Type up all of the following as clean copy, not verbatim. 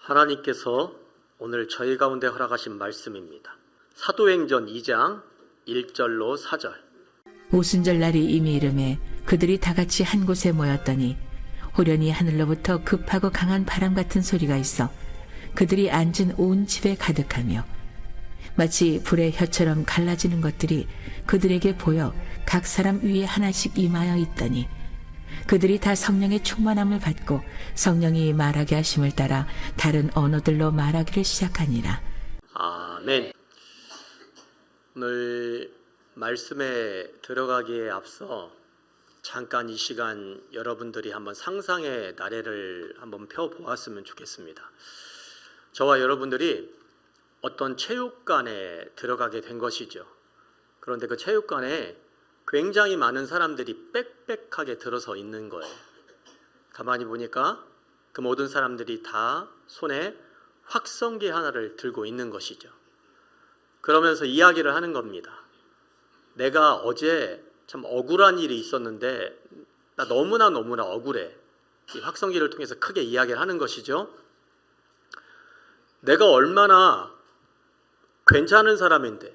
하나님께서 오늘 저희 가운데 허락하신 말씀입니다. 사도행전 2장 1절로 4절. 오순절 날이 이미 이르매 그들이 다 같이 한 곳에 모였더니 호련히 하늘로부터 급하고 강한 바람 같은 소리가 있어 그들이 앉은 온 집에 가득하며 마치 불의 혀처럼 갈라지는 것들이 그들에게 보여 각 사람 위에 하나씩 임하여 있더니 그들이 다 성령의 충만함을 받고 성령이 말하게 하심을 따라 다른 언어들로 말하기를 시작하니라. 아멘. 오늘 말씀에 들어가기에 앞서 잠깐 이 시간 여러분들이 한번 상상의 나래를 한번 펴보았으면 좋겠습니다. 저와 여러분들이 어떤 체육관에 들어가게 된 것이죠. 그런데 그 체육관에 굉장히 많은 사람들이 빽빽하게 들어서 있는 거예요. 가만히 보니까 그 모든 사람들이 다 손에 확성기 하나를 들고 있는 것이죠. 그러면서 이야기를 하는 겁니다. 내가 어제 참 억울한 일이 있었는데 나 너무나 억울해. 이 확성기를 통해서 크게 이야기를 하는 것이죠. 내가 얼마나 괜찮은 사람인데,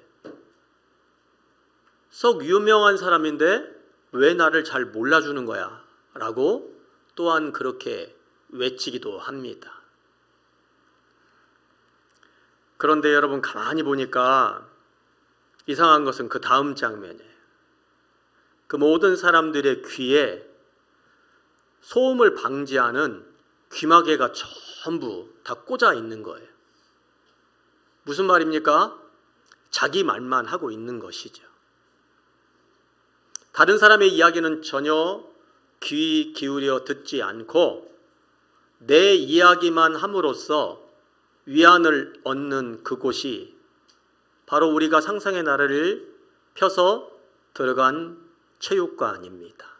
썩 유명한 사람인데 왜 나를 잘 몰라주는 거야? 라고 또한 그렇게 외치기도 합니다. 그런데 여러분 가만히 보니까 이상한 것은 그 다음 장면이에요. 그 모든 사람들의 귀에 소음을 방지하는 귀마개가 전부 다 꽂아 있는 거예요. 무슨 말입니까? 자기 말만 하고 있는 것이죠. 다른 사람의 이야기는 전혀 귀 기울여 듣지 않고 내 이야기만 함으로써 위안을 얻는 그곳이 바로 우리가 상상의 나래를 펴서 들어간 체육관입니다.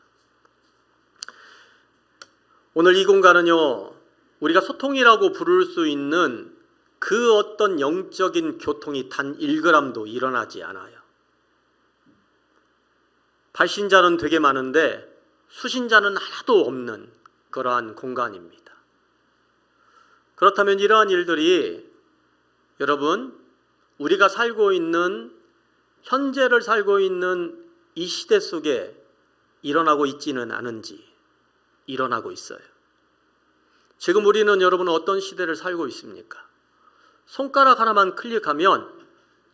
오늘 이 공간은요, 우리가 소통이라고 부를 수 있는 그 어떤 영적인 교통이 단 1g도 일어나지 않아요. 발신자는 되게 많은데 수신자는 하나도 없는 그러한 공간입니다. 그렇다면 이러한 일들이 여러분, 우리가 살고 있는, 현재를 살고 있는 이 시대 속에 일어나고 있지는 않은지 일어나고 있어요. 지금 우리는 여러분 어떤 시대를 살고 있습니까? 손가락 하나만 클릭하면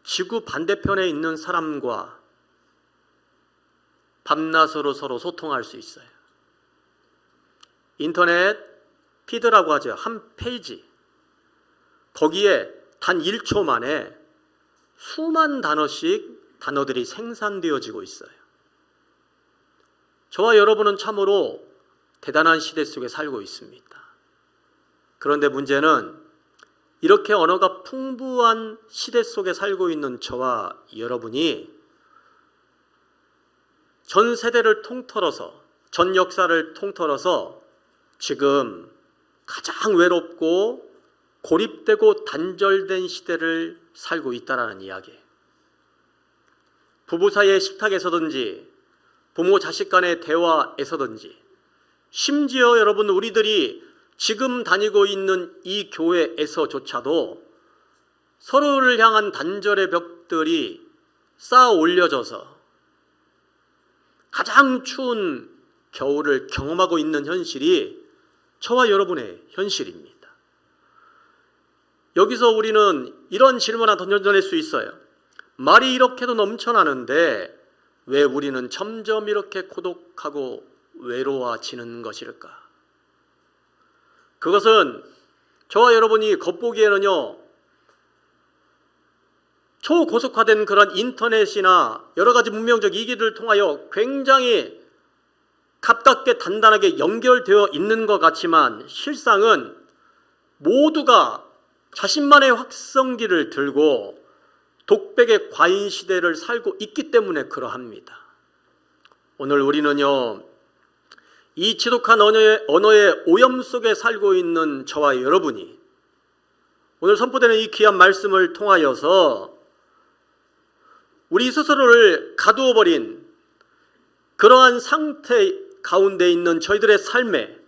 지구 반대편에 있는 사람과 밤낮으로 서로 소통할 수 있어요. 인터넷 피드라고 하죠. 한 페이지. 거기에 단 1초 만에 수만 단어들이 생산되어지고 있어요. 저와 여러분은 참으로 대단한 시대 속에 살고 있습니다. 그런데 문제는 이렇게 언어가 풍부한 시대 속에 살고 있는 저와 여러분이 전 세대를 통틀어서, 전 역사를 통틀어서 지금 가장 외롭고 고립되고 단절된 시대를 살고 있다는 이야기예요. 부부 사이의 식탁에서든지 부모 자식 간의 대화에서든지 심지어 여러분 우리들이 지금 다니고 있는 이 교회에서조차도 서로를 향한 단절의 벽들이 쌓아 올려져서 가장 추운 겨울을 경험하고 있는 현실이 저와 여러분의 현실입니다. 여기서 우리는 이런 질문 하나 던져낼 수 있어요. 말이 이렇게도 넘쳐나는데 왜 우리는 점점 이렇게 고독하고 외로워지는 것일까? 그것은 저와 여러분이 겉보기에는요, 초고속화된 그런 인터넷이나 여러 가지 문명적 이기들을 통하여 굉장히 가깝게 단단하게 연결되어 있는 것 같지만 실상은 모두가 자신만의 확성기를 들고 독백의 과인 시대를 살고 있기 때문에 그러합니다. 오늘 우리는요, 이 지독한 언어의 오염 속에 살고 있는 저와 여러분이 오늘 선포되는 이 귀한 말씀을 통하여서 우리 스스로를 가두어 버린 그러한 상태 가운데 있는 저희들의 삶에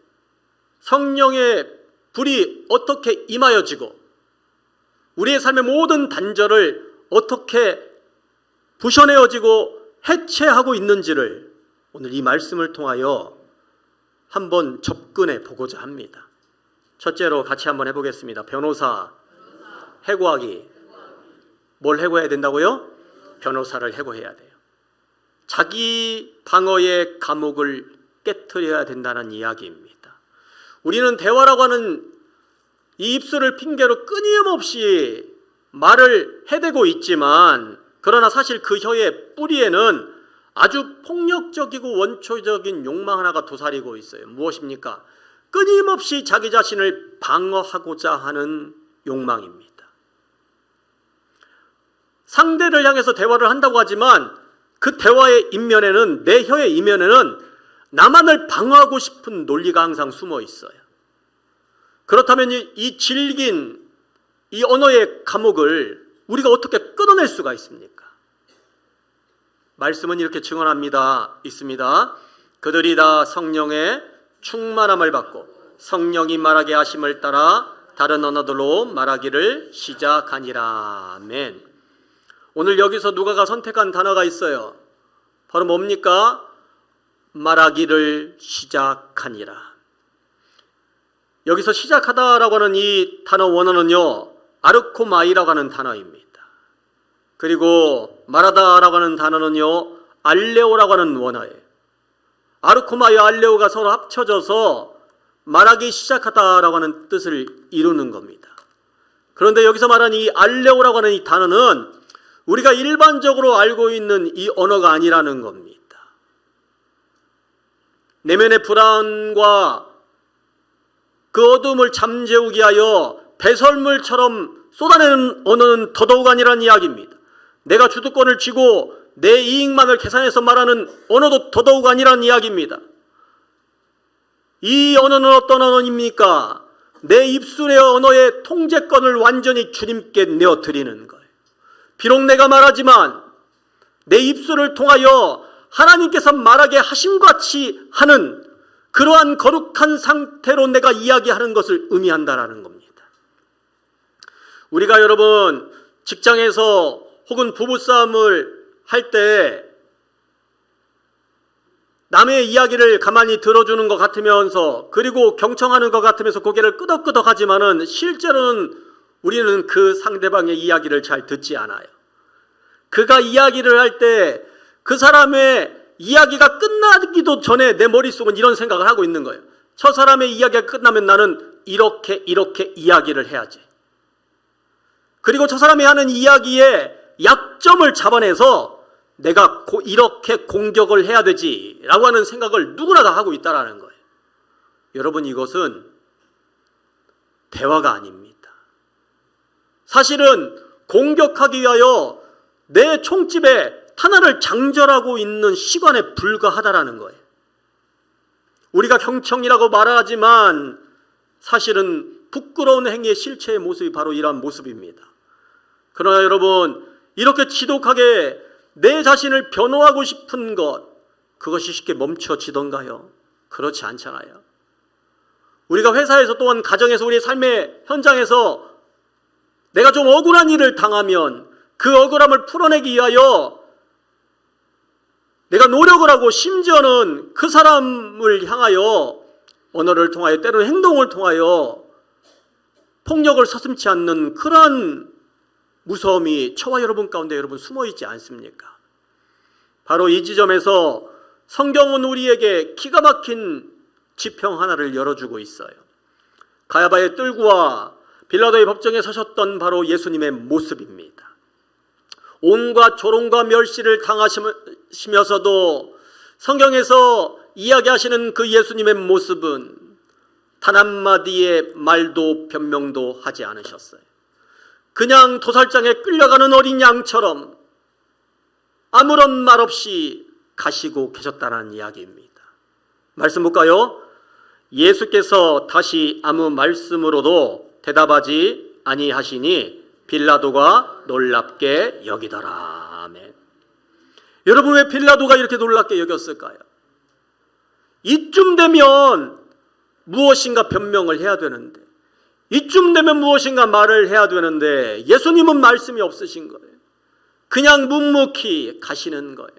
성령의 불이 어떻게 임하여지고 우리의 삶의 모든 단절을 어떻게 부셔내어지고 해체하고 있는지를 오늘 이 말씀을 통하여 한번 접근해 보고자 합니다. 첫째로 같이 한번 해보겠습니다. 변호사 해고하기. 뭘 해고해야 된다고요? 변호사를 해고해야 돼요. 자기 방어의 감옥을 깨트려야 된다는 이야기입니다. 우리는 대화라고 하는 이 입술을 핑계로 끊임없이 말을 해대고 있지만, 그러나 사실 그 혀의 뿌리에는 아주 폭력적이고 원초적인 욕망 하나가 도사리고 있어요. 무엇입니까? 끊임없이 자기 자신을 방어하고자 하는 욕망입니다. 상대를 향해서 대화를 한다고 하지만 그 대화의 이면에는, 내 혀의 이면에는 나만을 방어하고 싶은 논리가 항상 숨어 있어요. 그렇다면 이 질긴 이 언어의 감옥을 우리가 어떻게 끊어낼 수가 있습니까? 말씀은 이렇게 증언합니다. 있습니다. 그들이 다 성령의 충만함을 받고 성령이 말하게 하심을 따라 다른 언어들로 말하기를 시작하니라. 아멘. 오늘 여기서 누가가 선택한 단어가 있어요. 바로 뭡니까? 말하기를 시작하니라. 여기서 시작하다라고 하는 이 단어 원어는요, 아르코마이라고 하는 단어입니다. 그리고 말하다라고 하는 단어는요, 알레오라고 하는 원어예요. 아르코마이와 알레오가 서로 합쳐져서 말하기 시작하다라고 하는 뜻을 이루는 겁니다. 그런데 여기서 말하는 이 알레오라고 하는 이 단어는 우리가 일반적으로 알고 있는 이 언어가 아니라는 겁니다. 내면의 불안과 그 어둠을 잠재우기 위하여 배설물처럼 쏟아내는 언어는 더더욱 아니라는 이야기입니다. 내가 주도권을 쥐고 내 이익만을 계산해서 말하는 언어도 더더욱 아니라는 이야기입니다. 이 언어는 어떤 언어입니까? 내 입술의 언어의 통제권을 완전히 주님께 내어드리는 거예요. 비록 내가 말하지만 내 입술을 통하여 하나님께서 말하게 하심같이 하는 그러한 거룩한 상태로 내가 이야기하는 것을 의미한다라는 겁니다. 우리가 여러분 직장에서 혹은 부부싸움을 할 때 남의 이야기를 가만히 들어주는 것 같으면서, 그리고 경청하는 것 같으면서 고개를 끄덕끄덕 하지만은 실제로는 우리는 그 상대방의 이야기를 잘 듣지 않아요. 그가 이야기를 할 때 그 사람의 이야기가 끝나기도 전에 내 머릿속은 이런 생각을 하고 있는 거예요. 저 사람의 이야기가 끝나면 나는 이렇게 이야기를 해야지. 그리고 저 사람이 하는 이야기에 약점을 잡아내서 내가 이렇게 공격을 해야 되지라고 하는 생각을 누구나 다 하고 있다라는 거예요. 여러분, 이것은 대화가 아닙니다. 사실은 공격하기 위하여 내 총집에 하나를 장전하고 있는 시간에 불과하다라는 거예요. 우리가 경청이라고 말하지만 사실은 부끄러운 행위의 실체의 모습이 바로 이러한 모습입니다. 그러나 여러분, 이렇게 지독하게 내 자신을 변호하고 싶은 것, 그것이 쉽게 멈춰지던가요? 그렇지 않잖아요. 우리가 회사에서 또한 가정에서 우리의 삶의 현장에서 내가 좀 억울한 일을 당하면 그 억울함을 풀어내기 위하여 내가 노력을 하고, 심지어는 그 사람을 향하여 언어를 통하여, 때로는 행동을 통하여 폭력을 서슴지 않는 그러한 무서움이 저와 여러분 가운데 여러분 숨어 있지 않습니까? 바로 이 지점에서 성경은 우리에게 기가 막힌 지평 하나를 열어주고 있어요. 가야바의 뜰구와 빌라도의 법정에 서셨던 바로 예수님의 모습입니다. 온갖 조롱과 멸시를 당하시면서도 성경에서 이야기하시는 그 예수님의 모습은 단 한마디의 말도 변명도 하지 않으셨어요. 그냥 도살장에 끌려가는 어린 양처럼 아무런 말 없이 가시고 계셨다는 이야기입니다. 말씀 볼까요? 예수께서 다시 아무 말씀으로도 대답하지 아니하시니 빌라도가 놀랍게 여기더라. 아멘. 여러분, 왜 빌라도가 이렇게 놀랍게 여겼을까요? 이쯤 되면 무엇인가 변명을 해야 되는데 이쯤 되면 무엇인가 말을 해야 되는데 예수님은 말씀이 없으신 거예요. 그냥 묵묵히 가시는 거예요.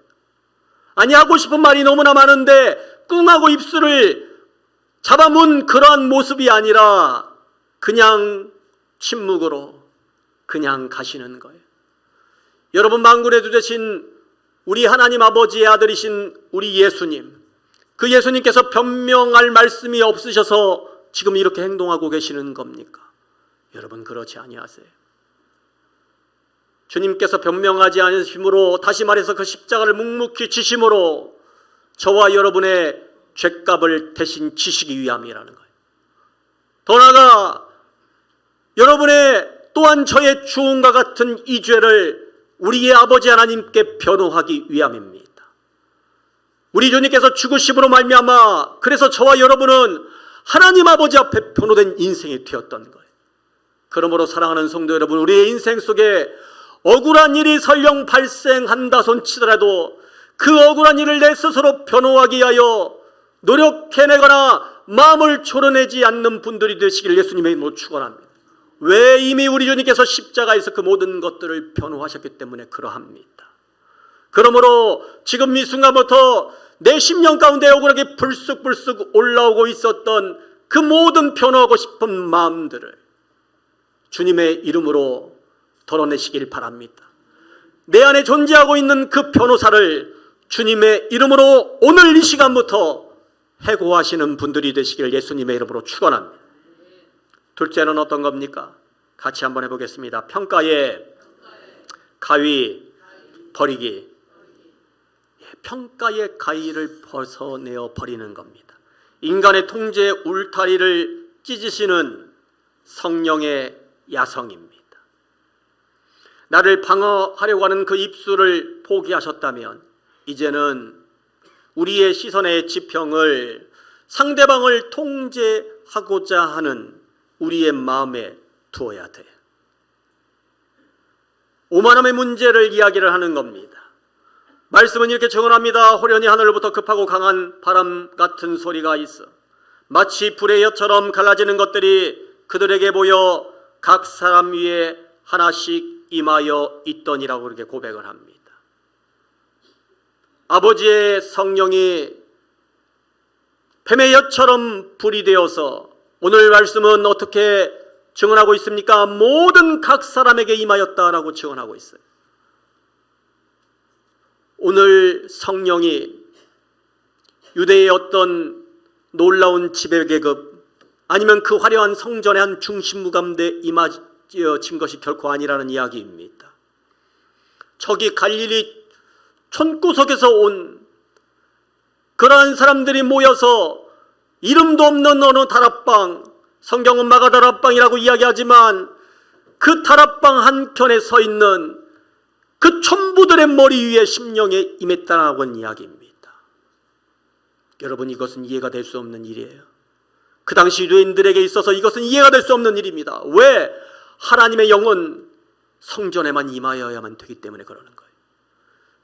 아니, 하고 싶은 말이 너무나 많은데 꿍하고 입술을 잡아문 그러한 모습이 아니라 그냥 침묵으로 그냥 가시는 거예요. 여러분, 만군의 주 되신 우리 하나님 아버지의 아들이신 우리 예수님, 그 예수님께서 변명할 말씀이 없으셔서 지금 이렇게 행동하고 계시는 겁니까? 여러분, 그렇지 아니하세요. 주님께서 변명하지 않으심으로, 다시 말해서 그 십자가를 묵묵히 지심으로 저와 여러분의 죄값을 대신 지시기 위함이라는 거예요. 더 나아가 여러분의 또한 저의 주홍과 같은 이 죄를 우리의 아버지 하나님께 변호하기 위함입니다. 우리 주님께서 죽으심으로 말미암아 그래서 저와 여러분은 하나님 아버지 앞에 변호된 인생이 되었던 거예요. 그러므로 사랑하는 성도 여러분, 우리의 인생 속에 억울한 일이 설령 발생한다 손치더라도 그 억울한 일을 내 스스로 변호하기 위하여 노력해내거나 마음을 초려내지 않는 분들이 되시길 예수님의 이름으로 축원합니다. 왜? 이미 우리 주님께서 십자가에서 그 모든 것들을 변호하셨기 때문에 그러합니다. 그러므로 지금 이 순간부터 내 심령 가운데 억울하게 불쑥불쑥 올라오고 있었던 그 모든 변호하고 싶은 마음들을 주님의 이름으로 덜어내시길 바랍니다. 내 안에 존재하고 있는 그 변호사를 주님의 이름으로 오늘 이 시간부터 해고하시는 분들이 되시길 예수님의 이름으로 축원합니다. 둘째는 어떤 겁니까? 같이 한번 해보겠습니다. 평가의 가위 버리기. 평가의 가위를 벗어내어 버리는 겁니다. 인간의 통제 울타리를 찢으시는 성령의 야성입니다. 나를 방어하려고 하는 그 입술을 포기하셨다면 이제는 우리의 시선의 지평을 상대방을 통제하고자 하는 우리의 마음에 두어야 돼요. 오만함의 문제를 이야기를 하는 겁니다. 말씀은 이렇게 증언합니다. 호련히 하늘로부터 급하고 강한 바람 같은 소리가 있어 마치 불의 엿처럼 갈라지는 것들이 그들에게 보여 각 사람 위에 하나씩 임하여 있더니라고 그렇게 고백을 합니다. 아버지의 성령이 뱀의 엿처럼 불이 되어서 오늘 말씀은 어떻게 증언하고 있습니까? 모든 각 사람에게 임하였다라고 증언하고 있어요. 오늘 성령이 유대의 어떤 놀라운 지배계급 아니면 그 화려한 성전의 한 중심무감대에 임하진 것이 결코 아니라는 이야기입니다. 저기 갈릴리 촌구석에서 온 그러한 사람들이 모여서 이름도 없는 어느 다락방, 성경은 마가다락방이라고 이야기하지만 그 다락방 한켠에 서 있는 그 촌부들의 머리 위에 심령에 임했다라고 하는 이야기입니다. 여러분, 이것은 이해가 될 수 없는 일이에요. 그 당시 유대인들에게 있어서 이것은 이해가 될 수 없는 일입니다. 왜? 하나님의 영은 성전에만 임하여야만 되기 때문에 그러는 거예요.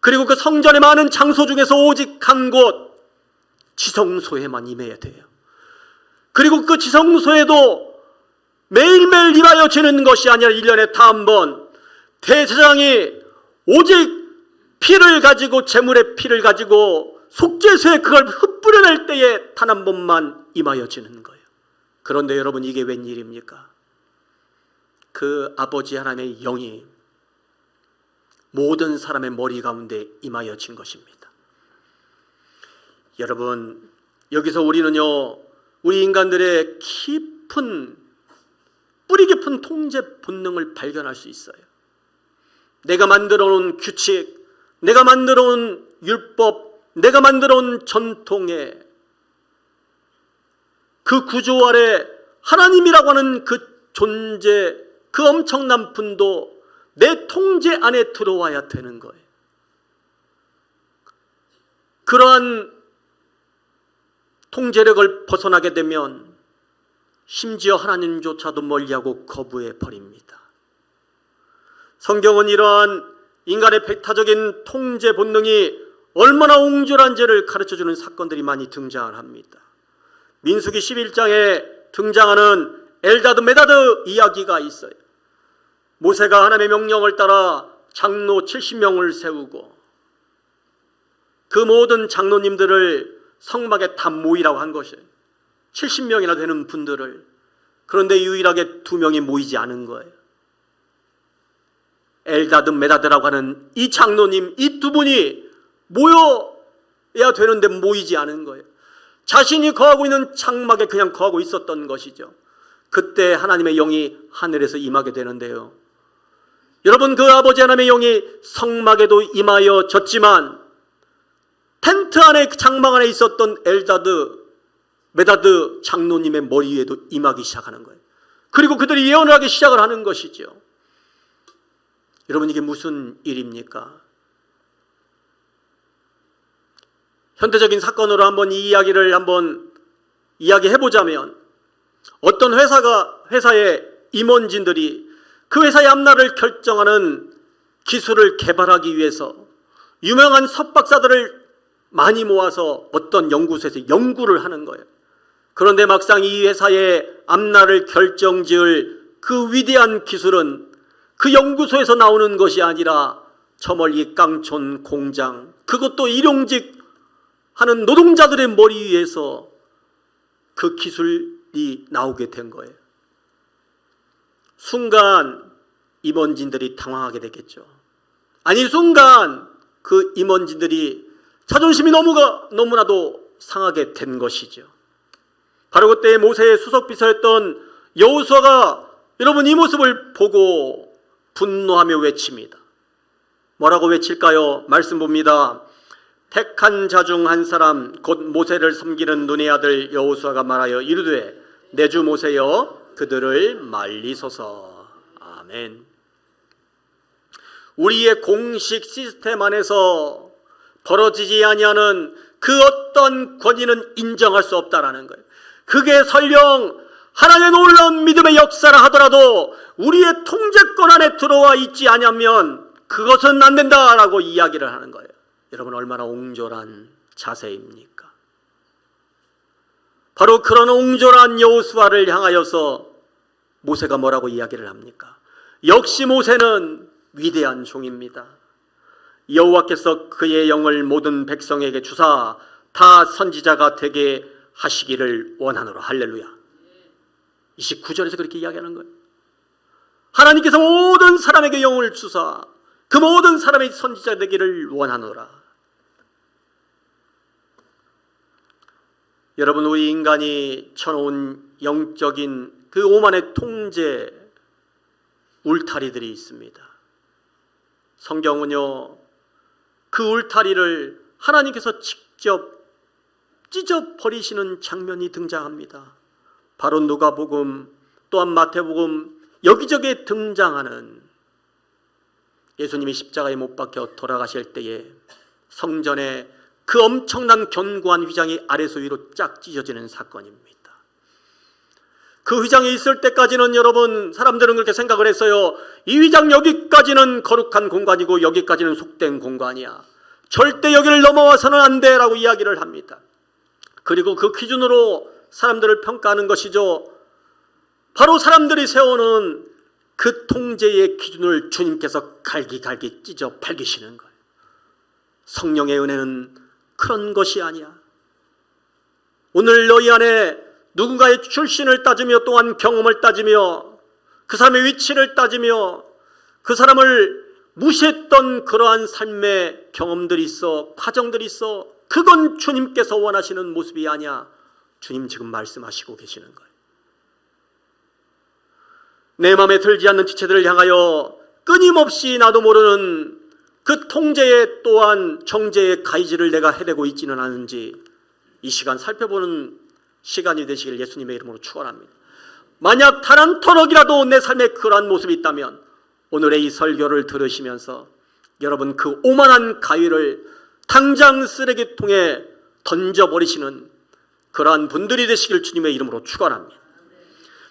그리고 그 성전의 많은 장소 중에서 오직 한 곳 지성소에만 임해야 돼요. 그리고 그 지성소에도 매일매일 임하여지는 것이 아니라 1년에 다 한 번 대제사장이 오직 피를 가지고, 제물의 피를 가지고 속죄소에 그걸 흩뿌려낼 때에 단 한 번만 임하여지는 거예요. 그런데 여러분, 이게 웬일입니까? 그 아버지 하나님의 영이 모든 사람의 머리 가운데 임하여진 것입니다. 여러분, 여기서 우리는요, 우리 인간들의 깊은, 뿌리 깊은 통제 본능을 발견할 수 있어요. 내가 만들어 놓은 규칙, 내가 만들어 놓은 율법, 내가 만들어 놓은 전통의 그 구조 아래 하나님이라고 하는 그 존재, 그 엄청난 분도 내 통제 안에 들어와야 되는 거예요. 그러한 통제력을 벗어나게 되면 심지어 하나님조차도 멀리하고 거부해 버립니다. 성경은 이러한 인간의 배타적인 통제 본능이 얼마나 옹졸한지를 가르쳐주는 사건들이 많이 등장을 합니다. 민수기 11장에 등장하는 엘다드 메다드 이야기가 있어요. 모세가 하나님의 명령을 따라 장로 70명을 세우고 그 모든 장로님들을 성막에 다 모이라고 한 것이에요. 70명이나 되는 분들을. 그런데 유일하게 2명이 모이지 않은 거예요. 엘다드 메다드라고 하는 이 장로님, 이 2분이 모여야 되는데 모이지 않은 거예요. 자신이 거하고 있는 장막에 그냥 거하고 있었던 것이죠. 그때 하나님의 영이 하늘에서 임하게 되는데요. 여러분, 그 아버지 하나님의 영이 성막에도 임하여졌지만 텐트 안에, 장막 안에 있었던 엘다드 메다드 장로님의 머리 위에도 임하기 시작하는 거예요. 그리고 그들이 예언을 하기 시작을 하는 것이죠. 여러분, 이게 무슨 일입니까? 현대적인 사건으로 한번 이 이야기를 한번 이야기해보자면, 어떤 회사의 임원진들이 그 회사의 앞날을 결정하는 기술을 개발하기 위해서 유명한 석박사들을 많이 모아서 어떤 연구소에서 연구를 하는 거예요. 그런데 막상 이 회사의 앞날을 결정지을 그 위대한 기술은 그 연구소에서 나오는 것이 아니라 저 멀리 깡촌 공장, 그것도 일용직 하는 노동자들의 머리 위에서 그 기술이 나오게 된 거예요. 순간 임원진들이 당황하게 됐겠죠. 아니, 순간 그 임원진들이 자존심이 너무나도 상하게 된 것이죠. 바로 그때 모세의 수석비서였던 여호수아가 여러분 이 모습을 보고 분노하며 외칩니다. 뭐라고 외칠까요? 말씀 봅니다. 택한 자 중 한 사람 곧 모세를 섬기는 눈의 아들 여호수아가 말하여 이르되 내 주 모세여 그들을 말리소서. 아멘. 우리의 공식 시스템 안에서 벌어지지 아니하는 그 어떤 권위는 인정할 수 없다라는 거예요. 그게 설령 하나님의 놀라운 믿음의 역사라 하더라도 우리의 통제권 안에 들어와 있지 않으면 그것은 안 된다라고 이야기를 하는 거예요. 여러분, 얼마나 옹졸한 자세입니까? 바로 그런 옹졸한 여호수아를 향하여서 모세가 뭐라고 이야기를 합니까? 역시 모세는 위대한 종입니다. 여호와께서 그의 영을 모든 백성에게 주사 다 선지자가 되게 하시기를 원하노라. 할렐루야. 29절에서 그렇게 이야기하는 거예요. 하나님께서 모든 사람에게 영을 주사 그 모든 사람의 선지자 되기를 원하노라. 여러분, 우리 인간이 쳐놓은 영적인 그 오만의 통제 울타리들이 있습니다. 성경은요, 그 울타리를 하나님께서 직접 찢어버리시는 장면이 등장합니다. 바로 누가복음 또한 마태복음 여기저기에 등장하는 예수님이 십자가에 못 박혀 돌아가실 때에 성전에 그 엄청난 견고한 휘장이 아래서 위로 쫙 찢어지는 사건입니다. 그 휘장이 있을 때까지는 여러분, 사람들은 그렇게 생각을 했어요. 이 휘장 여기까지는 거룩한 공간이고 여기까지는 속된 공간이야. 절대 여기를 넘어와서는 안 돼 라고 이야기를 합니다. 그리고 그 기준으로 사람들을 평가하는 것이죠. 바로 사람들이 세우는 그 통제의 기준을 주님께서 갈기갈기 찢어 밝히시는 거예요. 성령의 은혜는 그런 것이 아니야. 오늘 너희 안에 누군가의 출신을 따지며 또한 경험을 따지며 그 사람의 위치를 따지며 그 사람을 무시했던 그러한 삶의 경험들이 있어, 과정들이 있어. 그건 주님께서 원하시는 모습이 아니야. 주님 지금 말씀하시고 계시는 거예요. 내 마음에 들지 않는 지체들을 향하여 끊임없이 나도 모르는 그 통제의 또한 정죄의 가이질을 내가 해대고 있지는 않은지 이 시간 살펴보는 시간이 되시길 예수님의 이름으로 축원합니다. 만약 단 한 터럭이라도 내 삶에 그러한 모습이 있다면 오늘의 이 설교를 들으시면서 여러분 그 오만한 가위를 당장 쓰레기통에 던져버리시는 그러한 분들이 되시길 주님의 이름으로 축원합니다.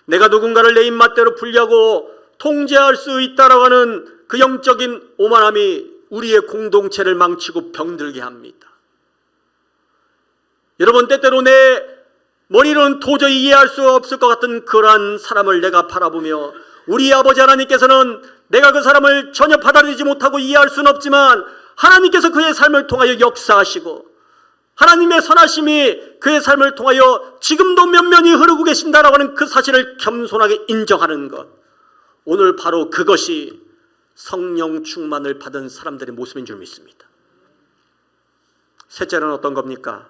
내가 누군가를 내 입맛대로 불리하고 통제할 수 있다라고 하는 그 영적인 오만함이 우리의 공동체를 망치고 병들게 합니다. 여러분, 때때로 내 머리로는 도저히 이해할 수 없을 것 같은 그러한 사람을 내가 바라보며, 우리 아버지 하나님께서는 내가 그 사람을 전혀 받아들이지 못하고 이해할 수는 없지만 하나님께서 그의 삶을 통하여 역사하시고 하나님의 선하심이 그의 삶을 통하여 지금도 면면히 흐르고 계신다라고 하는 그 사실을 겸손하게 인정하는 것, 오늘 바로 그것이 성령 충만을 받은 사람들의 모습인 줄 믿습니다. 셋째는 어떤 겁니까?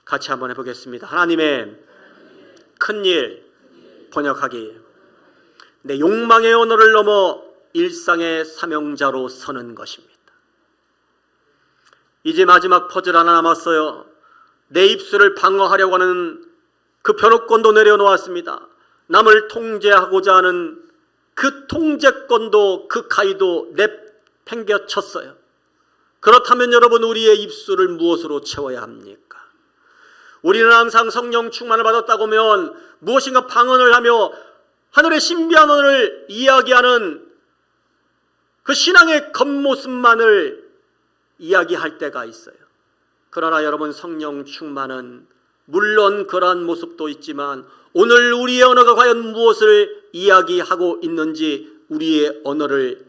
같이 한번 해보겠습니다. 하나님의 큰일 번역하기. 내 욕망의 언어를 넘어 일상의 사명자로 서는 것입니다. 이제 마지막 퍼즐 하나 남았어요. 내 입술을 방어하려고 하는 그 변호권도 내려놓았습니다. 남을 통제하고자 하는 그 통제권도, 그 가위도 내팽개쳤어요. 그렇다면 여러분, 우리의 입술을 무엇으로 채워야 합니까? 우리는 항상 성령 충만을 받았다고 하면 무엇인가 방언을 하며 하늘의 신비한 언어를 이야기하는 그 신앙의 겉모습만을 이야기할 때가 있어요. 그러나 여러분, 성령 충만은 물론 그러한 모습도 있지만 오늘 우리의 언어가 과연 무엇을 이야기하고 있는지, 우리의 언어를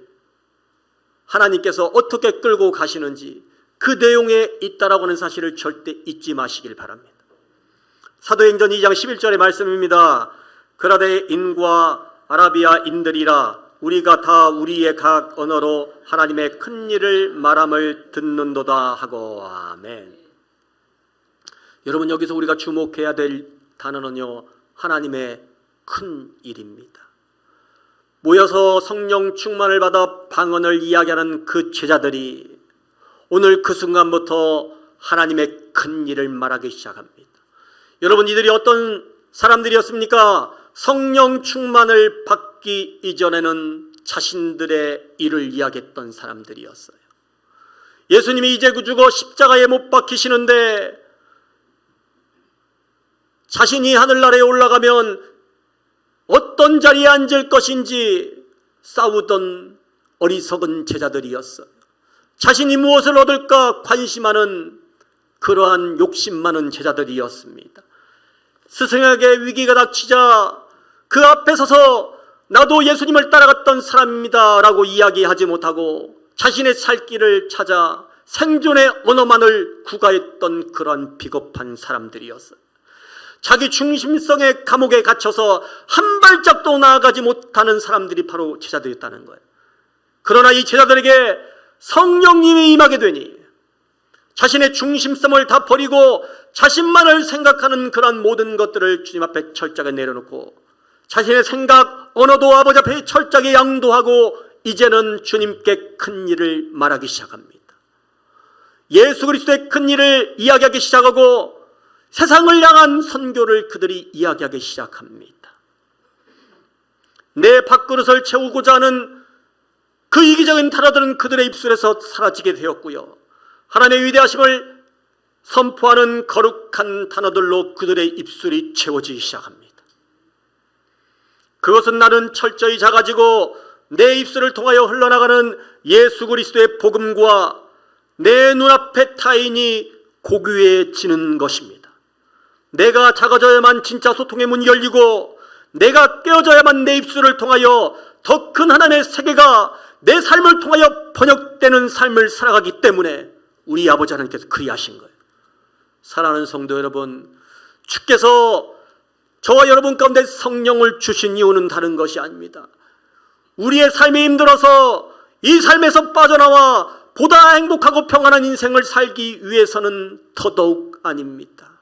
하나님께서 어떻게 끌고 가시는지 그 내용에 있다라고 하는 사실을 절대 잊지 마시길 바랍니다. 사도행전 2장 11절의 말씀입니다. 그라데 인과 아라비아인들이라 우리가 다 우리의 각 언어로 하나님의 큰 일을 말함을 듣는도다 하고. 아멘. 여러분, 여기서 우리가 주목해야 될 단어는요, 하나님의 큰 일입니다. 모여서 성령 충만을 받아 방언을 이야기하는 그 제자들이 오늘 그 순간부터 하나님의 큰 일을 말하기 시작합니다. 여러분, 이들이 어떤 사람들이었습니까? 성령 충만을 받기 이전에는 자신들의 일을 이야기했던 사람들이었어요. 예수님이 이제 죽어 십자가에 못 박히시는데 자신이 하늘나라에 올라가면 어떤 자리에 앉을 것인지 싸우던 어리석은 제자들이었어요. 자신이 무엇을 얻을까 관심하는 그러한 욕심 많은 제자들이었습니다. 스승에게 위기가 닥치자 그 앞에 서서 나도 예수님을 따라갔던 사람입니다 라고 이야기하지 못하고 자신의 살 길을 찾아 생존의 언어만을 구가했던 그러한 비겁한 사람들이었어요. 자기 중심성의 감옥에 갇혀서 한 발짝도 나아가지 못하는 사람들이 바로 제자들이었다는 거예요. 그러나 이 제자들에게 성령님이 임하게 되니 자신의 중심성을 다 버리고 자신만을 생각하는 그런 모든 것들을 주님 앞에 철저하게 내려놓고 자신의 생각, 언어도 아버지 앞에 철저하게 양도하고 이제는 주님께 큰 일을 말하기 시작합니다. 예수 그리스도의 큰 일을 이야기하기 시작하고 세상을 향한 선교를 그들이 이야기하기 시작합니다. 내 밥그릇을 채우고자 하는 그 이기적인 단어들은 그들의 입술에서 사라지게 되었고요, 하나님의 위대하심을 선포하는 거룩한 단어들로 그들의 입술이 채워지기 시작합니다. 그것은 나는 철저히 작아지고 내 입술을 통하여 흘러나가는 예수 그리스도의 복음과 내 눈앞의 타인이 고귀해지는 것입니다. 내가 작아져야만 진짜 소통의 문이 열리고 내가 깨어져야만 내 입술을 통하여 더 큰 하나님의 세계가 내 삶을 통하여 번역되는 삶을 살아가기 때문에 우리 아버지 하나님께서 그리하신 거예요. 사랑하는 성도 여러분, 주께서 저와 여러분 가운데 성령을 주신 이유는 다른 것이 아닙니다. 우리의 삶이 힘들어서 이 삶에서 빠져나와 보다 행복하고 평안한 인생을 살기 위해서는 더더욱 아닙니다.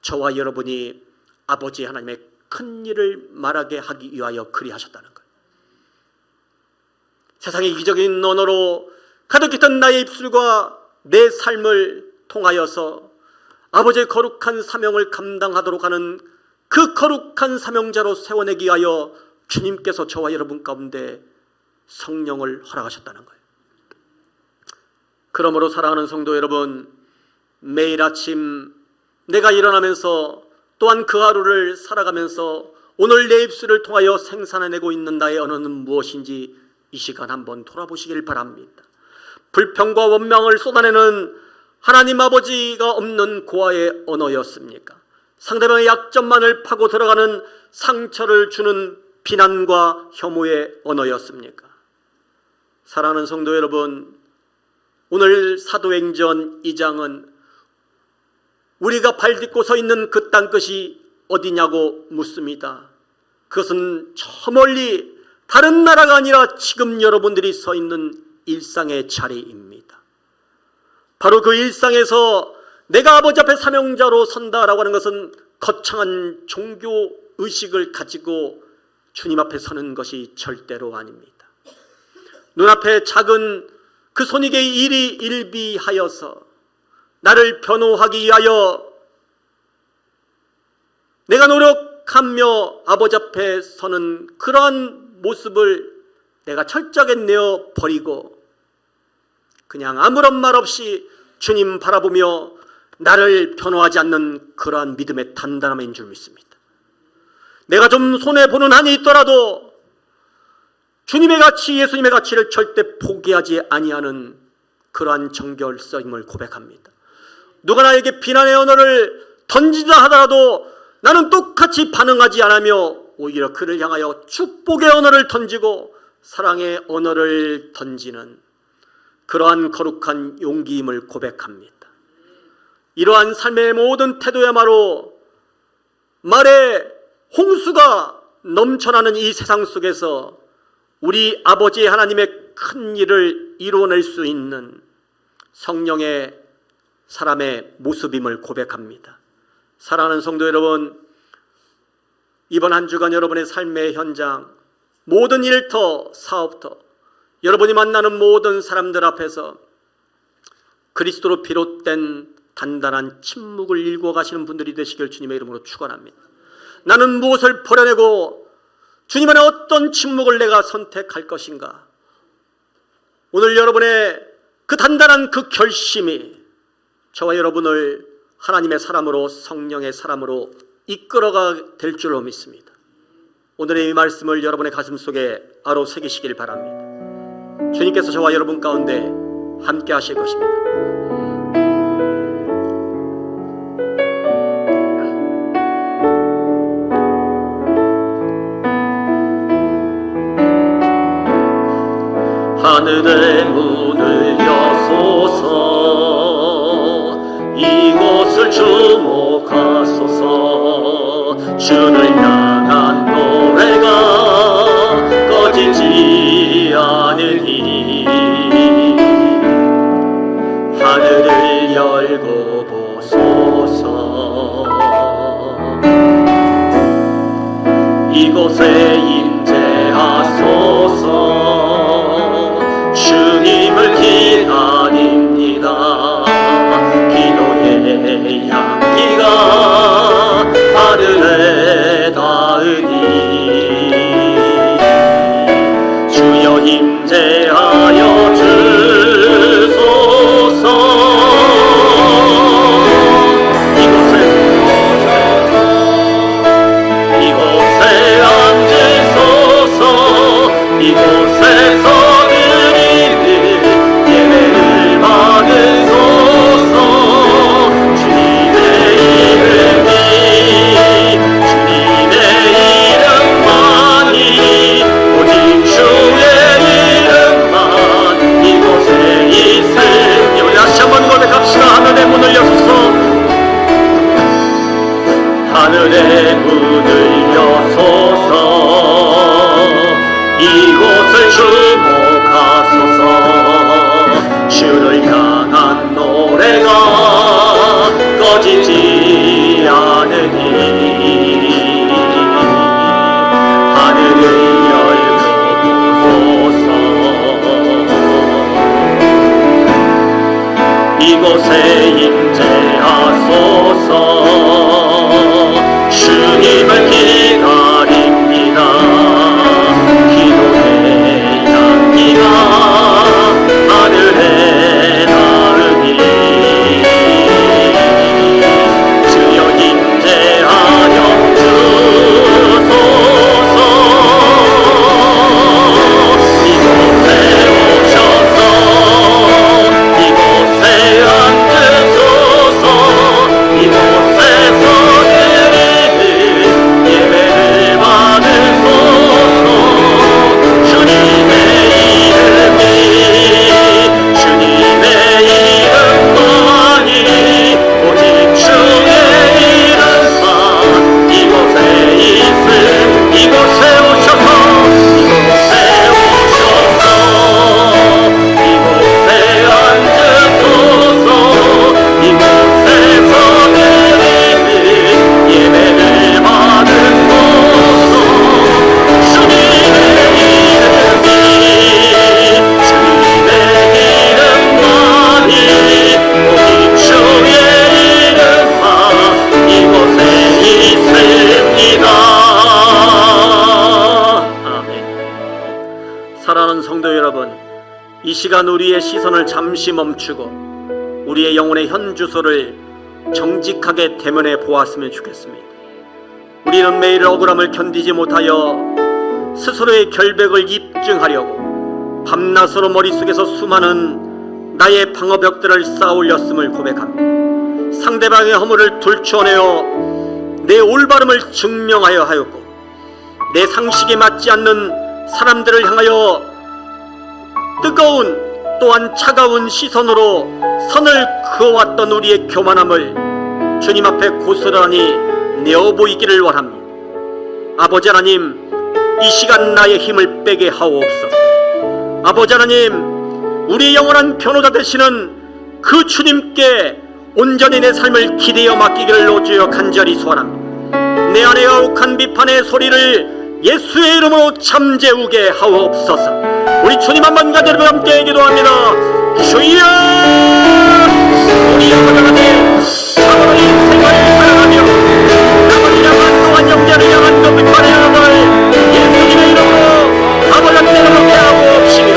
저와 여러분이 아버지 하나님의 큰 일을 말하게 하기 위하여 그리하셨다는 거예요. 세상의 이기적인 언어로 가득했던 나의 입술과 내 삶을 통하여서 아버지의 거룩한 사명을 감당하도록 하는 그 거룩한 사명자로 세워내기 위하여 주님께서 저와 여러분 가운데 성령을 허락하셨다는 거예요. 그러므로 사랑하는 성도 여러분, 매일 아침 내가 일어나면서 또한 그 하루를 살아가면서 오늘 내 입술을 통하여 생산해내고 있는 나의 언어는 무엇인지 이 시간 한번 돌아보시길 바랍니다. 불평과 원망을 쏟아내는 하나님 아버지가 없는 고아의 언어였습니까? 상대방의 약점만을 파고 들어가는 상처를 주는 비난과 혐오의 언어였습니까? 사랑하는 성도 여러분, 오늘 사도행전 2장은 우리가 발딛고 서 있는 그 땅끝이 어디냐고 묻습니다. 그것은 저 멀리 다른 나라가 아니라 지금 여러분들이 서 있는 일상의 자리입니다. 바로 그 일상에서 내가 아버지 앞에 사명자로 선다라고 하는 것은 거창한 종교 의식을 가지고 주님 앞에 서는 것이 절대로 아닙니다. 눈앞에 작은 그 손익의 일이 일비하여서 나를 변호하기 위하여 내가 노력하며 아버지 앞에 서는 그러한 모습을 내가 철저하게 내어 버리고 그냥 아무런 말 없이 주님 바라보며 나를 변호하지 않는 그러한 믿음의 단단함인 줄 믿습니다. 내가 좀 손해보는 한이 있더라도 주님의 가치, 예수님의 가치를 절대 포기하지 아니하는 그러한 정결성임을 고백합니다. 누가 나에게 비난의 언어를 던지다 하더라도 나는 똑같이 반응하지 않으며 오히려 그를 향하여 축복의 언어를 던지고 사랑의 언어를 던지는 그러한 거룩한 용기임을 고백합니다. 이러한 삶의 모든 태도야말로 말에 홍수가 넘쳐나는 이 세상 속에서 우리 아버지 하나님의 큰 일을 이루어낼 수 있는 성령의 사람의 모습임을 고백합니다. 사랑하는 성도 여러분, 이번 한 주간 여러분의 삶의 현장, 모든 일터, 사업터, 여러분이 만나는 모든 사람들 앞에서 그리스도로 비롯된 단단한 침묵을 일궈 가시는 분들이 되시길 주님의 이름으로 축원합니다. 나는 무엇을 버려내고 주님 안에 어떤 침묵을 내가 선택할 것인가? 오늘 여러분의 그 단단한 그 결심이 저와 여러분을 하나님의 사람으로, 성령의 사람으로 이끌어가 될 줄로 믿습니다. 오늘의 이 말씀을 여러분의 가슴 속에 아로 새기시길 바랍니다. 주님께서 저와 여러분 가운데 함께 하실 것입니다. 하늘의 문을 여소서, 이곳을 주목하소서. 주를 향한 노래가 꺼지지 않으니 하늘을 열고 보소서. 이곳에 임재하소서. 주님을 기다립니다. 기도의 향기가 하늘에 닿으니 주여 임재하여 주소서. 이곳에 앉으소서. 이곳에서 드리는 예배를 받으소서. 주님의 이름이, 주님의 이름만이, 오직 주의 이름만 이곳에 있으니. 우리 다시 한번 고백합시다. 하늘의 문을 여소서. 하늘의 문을 여소서. 이곳을 주목하소서. 주를 향한 노래가 꺼지지 않으니 하늘을 열고 보소서. 이곳에 임재하소서. 주님을 기다립니다. 시간 우리의 시선을 잠시 멈추고 우리의 영혼의 현 주소를 정직하게 대면해 보았으면 좋겠습니다. 우리는 매일 억울함을 견디지 못하여 스스로의 결백을 입증하려고 밤낮으로 머릿속에서 수많은 나의 방어벽들을 쌓아 올렸음을 고백합니다. 상대방의 허물을 들추어내어 내 올바름을 증명하여 하였고, 내 상식에 맞지 않는 사람들을 향하여 뜨거운 또한 차가운 시선으로 선을 그어왔던 우리의 교만함을 주님 앞에 고스란히 내어보이기를 원합니다. 아버지 하나님, 이 시간 나의 힘을 빼게 하옵소서. 아버지 하나님, 우리의 영원한 변호자 되시는 그 주님께 온전히 내 삶을 기대어 맡기기를 오주여 간절히 소원합니다. 내 안에 가혹한 비판의 소리를 예수의 이름으로 잠재우게 하옵소서. 우리 주님 한번 간절히 함께 기도합니다. 주여, 우리 아버지 하나님, 참으로 인생을 사랑하며 나를 향한 또한 영계를 향한 그 비판의 이름을 예수님의 이름으로 아버지 앞에 이렇게 하옵시며,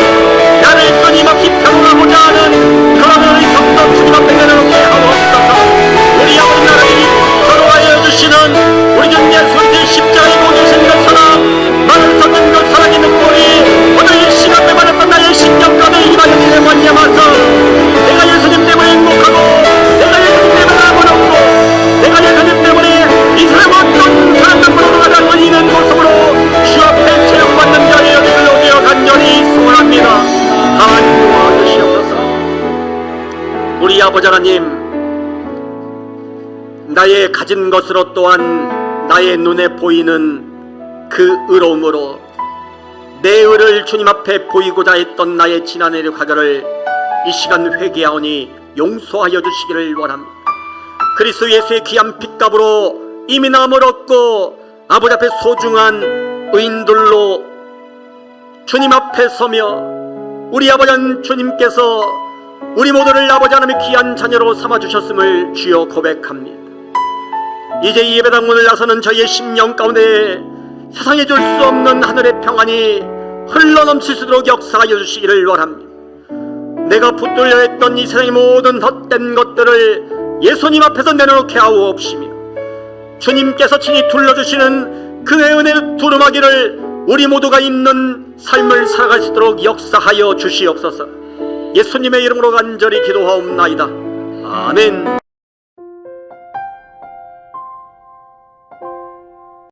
나를 끊임없이 평하고자 하는 그런 의성도 주님 앞에 내려놓게 하옵소서. 우리 아버지 나라를 걸어하여 주시는 우리 주 예수 그리스도의 십자가에 못 오신 그 사랑, 나를 섰는 그 살아있는 뿌리, 오늘 이 시간에 받았던 나의 신경과도 이만희에 말미암아서 내가 예수님 때문에 행복하고, 내가 예수님 때문에 아무렇고, 내가 예수님 때문에 이 세상 어떤 사람들보다 가장 있는 모습으로 주 앞에 채용받는 자리에 여기를 오되어 간절히 소원합니다. 하나님 도와주시옵소서. 우리 아버지 하나님, 나의 가진 것으로 또한 나의 눈에 보이는 그 의로움으로 내 의를 주님 앞에 보이고자 했던 나의 지난해의 과거를 이 시간 회개하오니 용서하여 주시기를 원합니다. 그리스도 예수의 귀한 핏값으로 이미 남을 얻고 아버지 앞에 소중한 의인들로 주님 앞에 서며 우리 아버지 주님께서 우리 모두를 아버지 하나님의 귀한 자녀로 삼아주셨음을 주여 고백합니다. 이제 이 예배당 문을 나서는 저희의 심령 가운데 세상에 줄 수 없는 하늘의 평안이 흘러넘칠 수 있도록 역사하여 주시기를 원합니다. 내가 붙들려 했던 이 세상의 모든 헛된 것들을 예수님 앞에서 내려놓게 하옵시며, 주님께서 친히 둘러주시는 그의 은혜의 두루마기를 우리 모두가 있는 삶을 살아갈 수 있도록 역사하여 주시옵소서. 예수님의 이름으로 간절히 기도하옵나이다. 아멘.